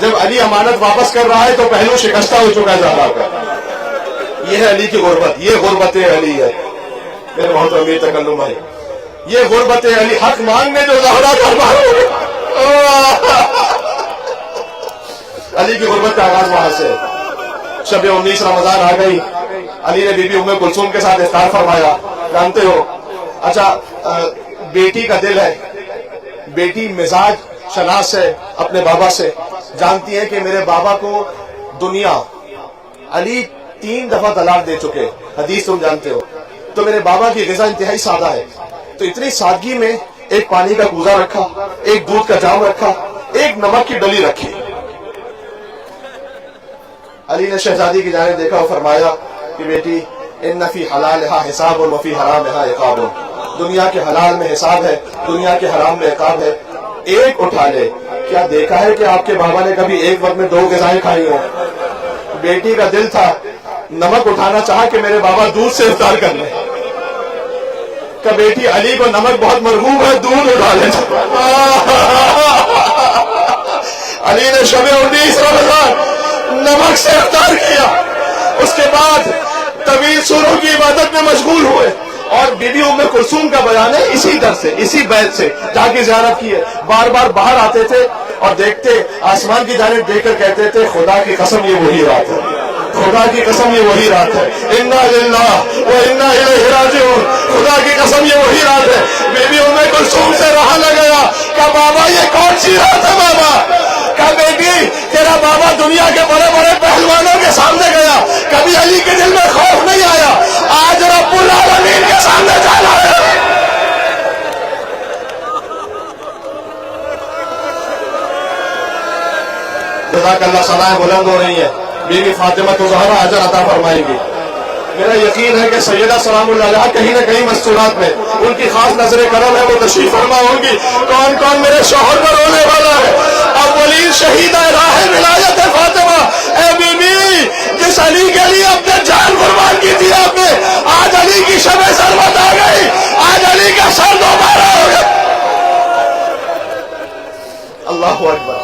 جب علی امانت واپس کر رہا ہے تو پہلو شکستہ ہو چکا ہے زہرا کا. یہ ہے علی کی غربت، یہ غربت علی ہے میرے بہت امیر تکلم ہے. یہ غربت علی، حق مانگنے جو زہرا کا علی کی غربت کا آغاز وہاں سے. شب 19 رمضان آ گئی، علی نے بی بی ام کلثوم کے ساتھ افطار فرمایا. جانتے ہو اچھا بیٹی کا دل ہے، بیٹی مزاج شناس ہے اپنے بابا سے، جانتی ہے کہ میرے بابا کو دنیا علی 3 دفعہ طلاق دے چکے، حدیث تم جانتے ہو. تو میرے بابا کی غذا انتہائی سادہ ہے، تو اتنی سادگی میں ایک پانی کا کوزہ رکھا، ایک دودھ کا جام رکھا، ایک نمک کی ڈلی رکھی. علی نے شہزادی کی جانب دیکھا اور فرمایا کہ بیٹی ان فی حلالہا حساب و فی حرامہا عقاب. دنیا کے حلال میں حساب ہے، دنیا کے حرام میں عقاب ہے، ایک اٹھا لے. کیا دیکھا ہے کہ آپ کے بابا نے کبھی ایک وقت میں 2 غذائیں کھائی ہوں؟ بیٹی کا دل تھا، نمک اٹھانا چاہا کہ میرے بابا دودھ سے افطار کر لیں. کہ بیٹی علی کو نمک بہت مرغوب ہے، دودھ اٹھا لیں. علی نے شب 19 رمضان نمک سے افطار کیا. اس کے بعد طویل سوروں کی عبادت میں مشغول ہوئے. اور بی بی ام کلثوم کا بیان ہے اسی در سے، اسی بیت سے جا کے زیارت کی ہے. بار بار باہر آتے تھے اور دیکھتے، آسمان کی جانب دیکھ کر کہتے تھے خدا کی قسم یہ وہی رات ہے، خدا کی قسم یہ وہی رات ہے. انا للہ و انا الیہ راجعون. خدا کی قسم یہ وہی رات ہے. بی بی ام کلثوم سے رہا نہ گیا کہ بابا یہ کون سی رات ہے بابا؟ کہ بیٹی تیرا بابا دنیا کے بڑے بڑے پہلوانوں کے سامنے گیا، کبھی علی کے دل میں خوف نہیں آیا. آج رب العالمین کے سامنے جانا ہے. جزاک اللہ. صدائیں بلند ہو رہی ہیں. بی بی فاطمہ تو زہرا اجر عطا فرمائیں گی. میرا یقین ہے کہ سیدہ سلام اللہ علیہا کہیں نہ کہیں مستورات میں ان کی خاص نظر کرم ہے، وہ تشریف فرما ہوں گی. کون کون میرے شوہر پر رونے والا ہے؟ اولین شہیدہ راہ ولایت فاطمہ. اے بی بی جس علی کے لیے اپنے جان قربان کی تھی آپ نے، آج علی کی شب ثروت آ گئی، آج علی کا سر دوبارہ ہو گیا. اللہ اکبر.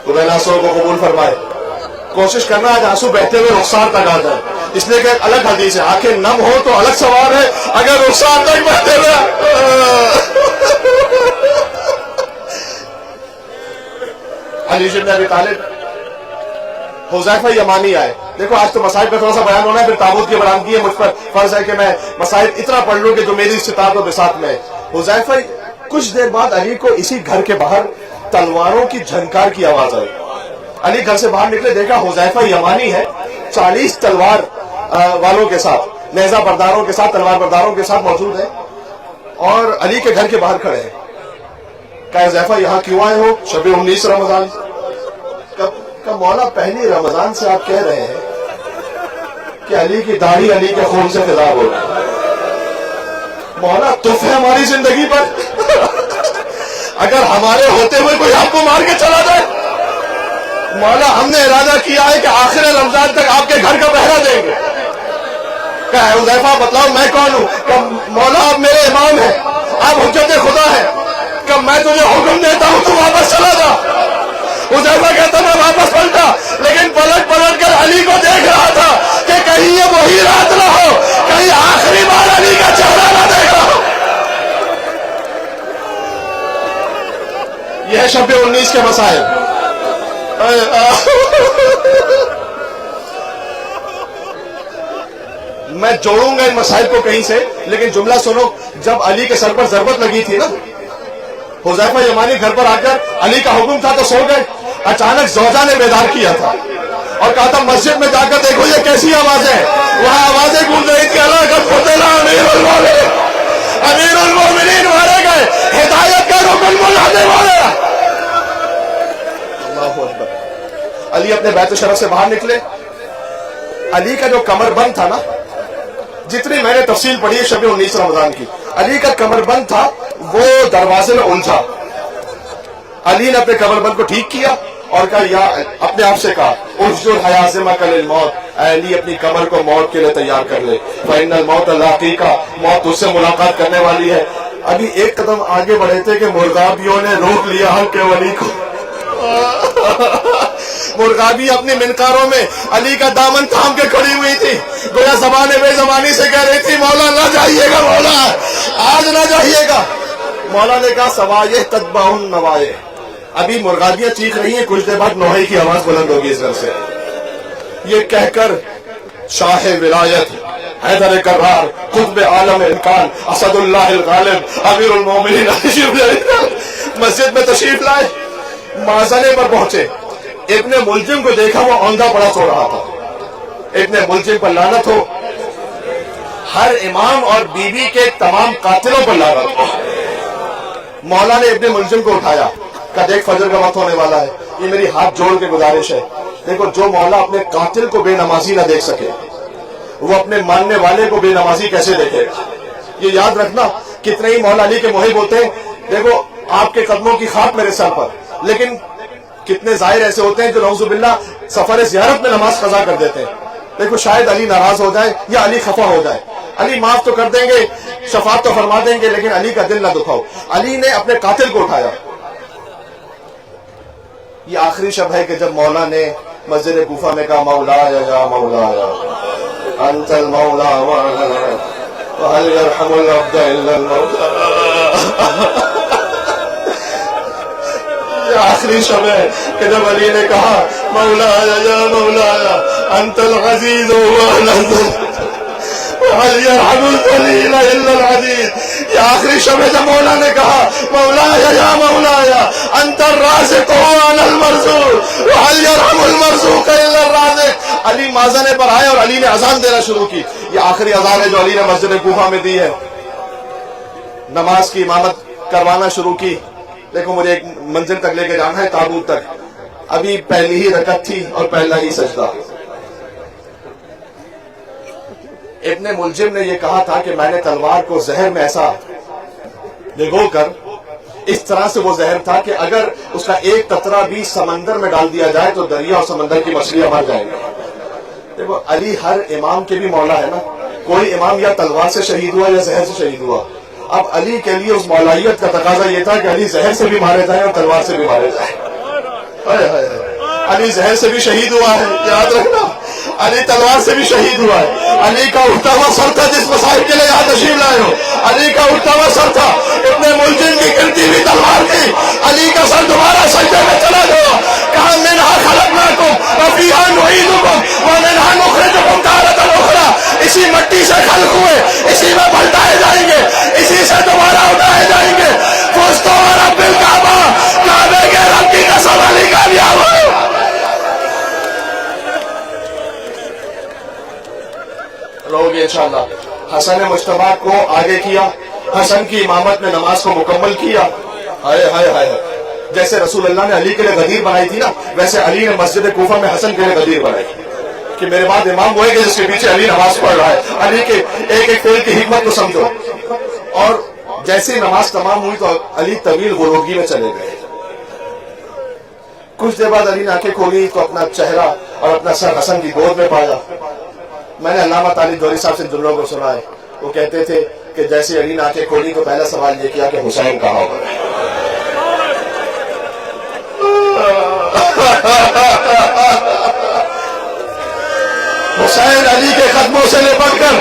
خدا ناصر کو قبول فرمائے. کوشش کرنا آج آنسو بہتے ہوئے رخسار تک آ جائے، اس لیے کہ ایک الگ حدیث ہے، آنکھیں نم ہو تو الگ سوال ہے، اگر رخسار تک بہتے ہوئے. علی بن ابی طالب، حذیفہ یمانی آئے. دیکھو آج تو مصائب کا تھوڑا سا بیان ہونا ہے، پھر تابوت کی برآمدگی ہے. مجھ پر فرض ہے کہ میں مصائب اتنا پڑھ لوں کہ جو میری استطاعت و بساط میں. حذیفہ کچھ دیر بعد علی کو اسی گھر کے باہر تلواروں کی جھنکار کی آواز آئی. علی گھر سے باہر نکلے، دیکھا حذیفہ یمانی ہے 40 تلوار والوں کے ساتھ، نیزہ برداروں کے ساتھ، تلوار برداروں کے ساتھ موجود ہے اور علی کے گھر کے باہر کھڑے ہیں. کہا حذیفہ یہاں کیوں آئے ہو شب 19 رمضان؟ کہ مولا پہلی رمضان سے آپ کہہ رہے ہیں کہ علی کی داڑھی علی کے خون سے خضاب ہو. مولا تف ہے ہماری زندگی پر. اگر ہمارے ہوتے ہوئے کوئی آپ کو مار کے چلا جائے. مولا ہم نے ارادہ کیا ہے کہ آخر رمضان تک آپ کے گھر کا پہرا دیں گے. کہ حذیفہ بتلاؤ میں کون ہوں؟ کہ مولا آپ میرے امام ہیں، آپ حجت خدا ہیں، کہ میں تجھے حکم دیتا ہوں تو واپس چلا جا. حذیفہ کہتا میں واپس پلٹا، لیکن پلٹ کر علی کو دیکھ رہا تھا کہ کہیں یہ وہی رات نہ ہو، کہیں آخری بار علی کا چہرہ نہ دیکھا ہو. یہ ہے شب 19 کے مسائل. میں جوڑوں گا ان مسائل کو کہیں سے، لیکن جملہ سنو. جب علی کے سر پر ضربت لگی تھی نا، حذیفہ یمانی گھر پر آ کر علی کا حکم تھا تو سو گئے. اچانک زوجہ نے بیدار کیا تھا اور کہا تھا مسجد میں جا کر دیکھو یہ کیسی آوازیں ہیں. وہاں آوازیں گونج رہی تھی اللہ امیر المومنین مارے گئے، ہدایت کا رکن ملازم والے. اللہ اکبر. علی اپنے بیت شرف سے باہر نکلے. علی کا جو کمر بند تھا نا، جتنی میں نے تفصیل پڑھی ہے شب 19 رمضان کی، علی کا کمر بند تھا وہ دروازے میں الجھا. علی نے اپنے کمر بند کو ٹھیک کیا اور کہا یا اپنے آپ سے کہا اجر حیازمک للموت، اے علی اپنی کمر کو موت کے لیے تیار کر لے. فإن الموت لاقیکا، موت اس سے ملاقات کرنے والی ہے. ابھی ایک قدم آگے بڑھے تھے کہ مرغابیوں نے روک لیا ہم کے ولی کو. مرغابی اپنے منقاروں میں علی کا دامن تھام کے کھڑی ہوئی تھی، گویا زبان بے زبانی سے کہہ رہی تھی مولا نہ جائیے گا، مولا آج نہ جائیے گا۔ مولا نے کہا سوائے تتبع النوائے، ابھی مرغابیاں چیخ رہی ہیں، کچھ دیر بعد نوحے کی آواز بلند ہوگی اس گھر سے۔ یہ کہہ کر شاہ ولایت حیدر کرار قطب عالم امکان اسد اللہ الغالب امیر المومنین مسجد میں تشریف لائے، مازنے پر پہنچے، ابن ملجم کو دیکھا وہ اوندھا پڑا سو رہا تھا۔ ابن ملجم پر لعنت ہو، ہر امام اور بیوی کے تمام قاتلوں پر لعنت ہو۔ مولا نے ابن ملجم کو اٹھایا، کہا دیکھ فجر کا وقت ہونے والا ہے، یہ میری ہاتھ جوڑ کے گزارش ہے، دیکھو جو مولا اپنے قاتل کو بے نمازی نہ دیکھ سکے وہ اپنے ماننے والے کو بے نمازی کیسے دیکھے گا؟ یہ یاد رکھنا، کتنے ہی مولا علی کے محب ہوتے ہیں، دیکھو آپ کے قدموں کی خاک میرے سر پر، لیکن کتنے ظاہر ایسے ہوتے ہیں جو نعوذ باللہ سفر زیارت میں نماز قضا کر دیتے ہیں۔ دیکھو شاید علی ناراض ہو جائے یا علی خفا ہو جائے، علی معاف تو کر دیں گے، شفاعت تو فرما دیں گے، لیکن علی کا دل نہ دکھاؤ۔ علی نے اپنے قاتل کو اٹھایا۔ یہ آخری شب ہے کہ جب مولا نے مسجد کوفہ میں کہا مولایا یا مولایا انت المولا وهل يرحم العبد الا المولا۔ یہ آخری شب ہے کہ جب علی نے کہا مولایا یا مولایا انت العزیز وهل يرحم الذلیل الا العزیز۔ یہ آخری شب ہے جب مولا نے کہا مولایا یا مولایا انت الرازق وانا المرزوق وهل يرحم المرزوق الا الرازق۔ علی مازنے پر آئے اور علی نے اذان دینا شروع کی۔ یہ آخری اذان ہے جو علی نے مسجد کوفہ میں دی ہے۔ نماز کی امامت کروانا شروع کی۔ دیکھو مجھے ایک منزل تک لے کے جانا ہے، تابوت تک، ابھی پہلی ہی رکعت تھی اور پہلا ہی سجدہ۔ ابن ملجم نے یہ کہا تھا کہ میں نے تلوار کو زہر میں ایسا بھگو کر، اس طرح سے وہ زہر تھا کہ اگر اس کا ایک قطرہ بھی سمندر میں ڈال دیا جائے تو دریا اور سمندر کی مچھلیاں مر جائیں گی۔ دیکھو علی ہر امام کے بھی مولا ہے نا، کوئی امام یا تلوار سے شہید ہوا یا زہر سے شہید ہوا۔ اب علی کے لیے اس مولائیت کا تقاضا یہ تھا کہ علی زہر سے بھی مارے جائیں اور تلوار سے بھی مارے جائیں۔ علی زہر سے بھی شہید ہوا ہے، یاد رکھنا، علی تلوار سے بھی شہید ہوا ہے۔ علی کا اٹھتا ہوا سر تھا جس مسائل کے لیے یہاں تشریف لائے ہو، علی کا اٹھتا ہوا سر تھا۔ ابن ملجم کی گرتی ہوئی تلوار تھی، علی کا سر دوبارہ سجدے میں چلا گیا۔ کہا منہا خلقناکم وفیہا نعیدکم ومنہا نخرجکم تارۃ اخری۔ اسی مٹی سے خلق ہوئے، اسی میں پلٹائے جائیں گے، اسی سے دوبارہ اٹھائے جائیں گے۔ فزت ورب الکعبہ، کعبے کے رب کی قسم علی کامیاب ہو۔ رہوگے انشاءاللہ۔ حسن مجتبیٰ کو آگے کیا، حسن کی امامت میں نماز کو مکمل کیا۔ ہائے ہائے ہائے، جیسے رسول اللہ نے علی کے لیے غدیر بنائی تھی نا، ویسے علی نے مسجد کوفہ میں حسن کے لیے غدیر بنائی کہ میرے بعد امام ہوئے گا جس کے پیچھے علی نماز پڑھ رہا ہے۔ علی کے ایک ایک فعل کی حکمت کو سمجھو۔ اور جیسے نماز تمام ہوئی تو علی طویل غنودگی میں چلے گئے۔ کچھ دیر بعد علی نے آنکھیں کھولی تو اپنا چہرہ اور اپنا سر حسن کی گود میں پایا۔ میں نے علامہ طالب دوری صاحب سے جملوں کو سنا ہے، وہ کہتے تھے کہ جیسے علی نے آنکھیں کھولی تو پہلا سوال یہ کیا کہ حسین کہاں ہوگا۔ حسین علی کے قدموں سے لپٹ کر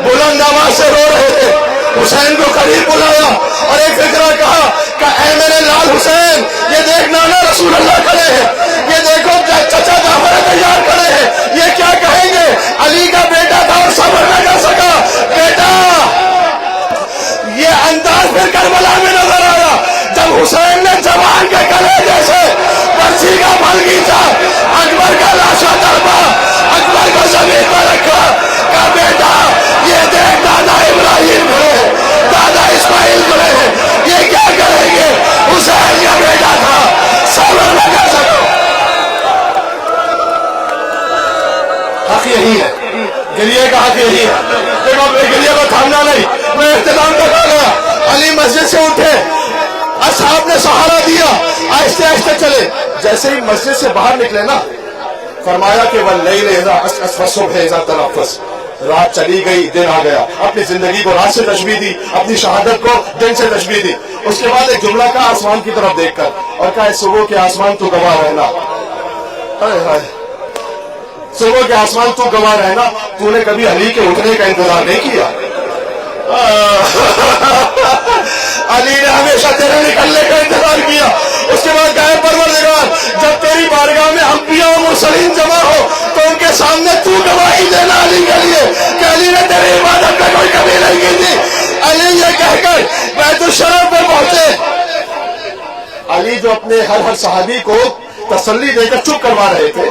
بلند آواز سے رو رہے تھے۔ حسین کو قریب بلایا اور ایک فکرہ کہا کہ اے میرے لال حسین، یہ دیکھ نانا رسول اللہ کھڑے ہیں، یہ دیکھو چچا جعفر تیار کھڑے ہیں، یہ کیا کہیں گے؟ علی کا بیٹا تھا اور صبر نہ کر سکا۔ بیٹا، یہ انداز پھر کربلا میں نظر آیا جب حسین نے جوان کے گلے جیسے برچھی کا پھل کھینچا، اکبر کا لاشا دربا، اکبر کو زمین پر رکھا، کہا بیٹا یہ دیکھ دادا ابراہیم ہے، دادا اسماعیل ہے، یہ کیا کریں گے؟ حسین کا بیٹا تھا، صبر نہ کر سکا۔ حق یہی ہے، گریے کا حق یہی ہے۔ دیکھو اپنے گریے کو تھامنا نہیں۔ میں اختتام کرتا گیا، علی مسجد سے اٹھے، اصحاب نے سہارا دیا، آہستہ آہستہ چلے۔ جیسے ہی مسجد سے باہر نکلے نا، فرمایا کہ واللیل اذا عسعس والصبح اذا تنفس، رات چلی گئی دن آ گیا، اپنی زندگی کو رات سے تشبیہ دی، اپنی شہادت کو دن سے تشبیہ دی۔ اس کے بعد ایک جملہ کا آسمان کی طرف دیکھ کر اور کہا صبح کے آسمان تو گواہ رہنا، صبح کے آسمان تو گواہ رہنا، تو نے کبھی علی کے اٹھنے کا انتظار نہیں کیا؟ علی نے ہمیشہ تیرے نکلنے کا انتظار کیا۔ اس کے بعد کہا پروردگار جب تیری بارگاہ میں انبیاء و مرسلین جمع ہو تو ان کے سامنے تو گواہی دینا علی کے لیے کہ علی نے تیری عبادت میں کوئی کمی نہیں کی تھی۔ علی یہ کہہ کر بیت الشرف پہ پہنچے۔ علی جو اپنے ہر صحابی کو تسلی دے کر چپ کروا رہے تھے،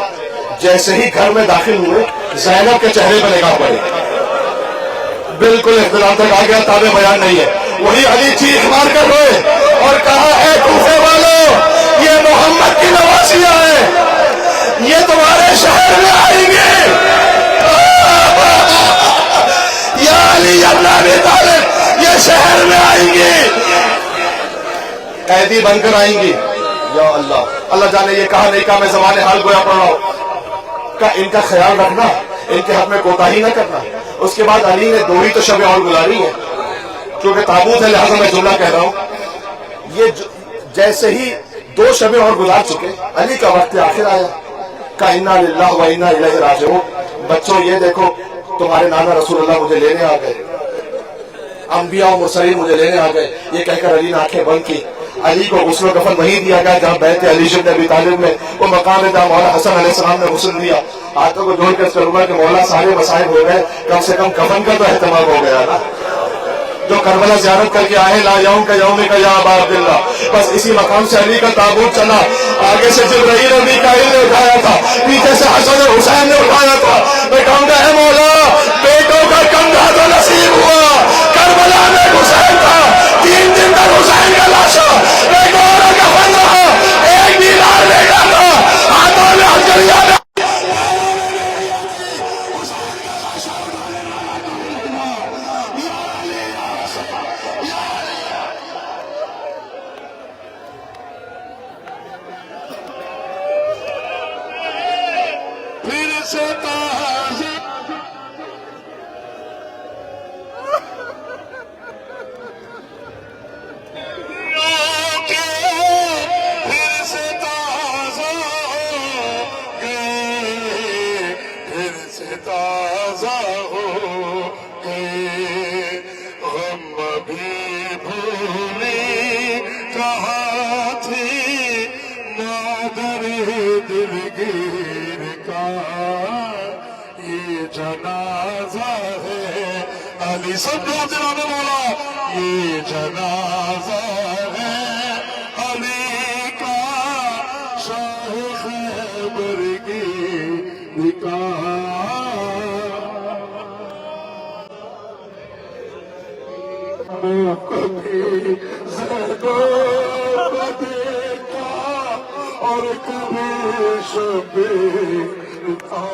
جیسے ہی گھر میں داخل ہوئے زینب کے چہرے پر نگاہ پڑی، بالکل اختلاف تک آ گیا، تابع بیان نہیں ہے۔ وہی علی چیخ مار کر روئے اور کہا اے کوفے والو، یہ محمد کی نواسیاں ہیں، یہ تمہارے شہر میں آئیں گے، یا علی ابن ابی طالب یہ شہر میں آئیں گے، قیدی بن کر آئیں گی۔ یا اللہ، اللہ جانے یہ کہا نہیں کہا، میں زبان حال گویا پڑھ رہا ہوں، کہ ان کا خیال رکھنا، ان کے حق میں کوتاہی نہ کرنا۔ اس کے بعد علی نے دو ہی تو شبیں اور گزاری ہیں، کیونکہ تابوت ہے لہٰذا میں جملہ کہہ رہا ہوں۔ یہ جیسے ہی دو شبیں اور گزار چکے، علی کا وقت آخر آیا، کہ انا للہ و انا الیہ راجعون، بچوں یہ دیکھو تمہارے نانا رسول اللہ مجھے لینے آ گئے، انبیاء و مرسلین مجھے لینے آ گئے۔ یہ کہہ کر علی نے آنکھیں بند کی۔ علی کو غسل و کفن وہی دیا گیا جہاں بیت علی بن ابی طالب میں وہ مقام ہے جہاں مولا حسن علیہ السلام نے غسل دیا۔ ہاتھوں کو جوڑ کر کروں کہ مولا سارے مسائب ہو گئے، کم سے کم کفن کا تو اہتمام ہو گیا نا۔ جو کربلا زیارت کر کے آئے لا یوم کا یوم کا یا ابا عبداللہ، بس اسی مقام سے علی کا تابوت چلا۔ آگے سے جبرائیل اور میکائیل نے اٹھایا تھا، پیچھے سے حسن اور حسین نے اٹھایا تھا۔ میں کہوں گا اے مولا بیٹوں کا کندھا تو نصیب ہوا، کربلا میں حسین تھا، 3 دن تک حسین کا لاشا ایک اور کفن رہا، ایک دیدار بیٹا تھا، ہاتھوں میں ہتھیلیاں جنازہ ہے علی سب لوگ جناب مولا، یہ جنازہ ہے علی کا شاہ خیبر کی نکاح۔ کبھی زیدہ کو دیکھا اور کبھی شبیر تھا،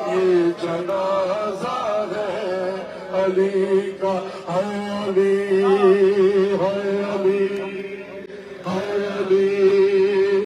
یہ جنازہ ہے علی کا، علی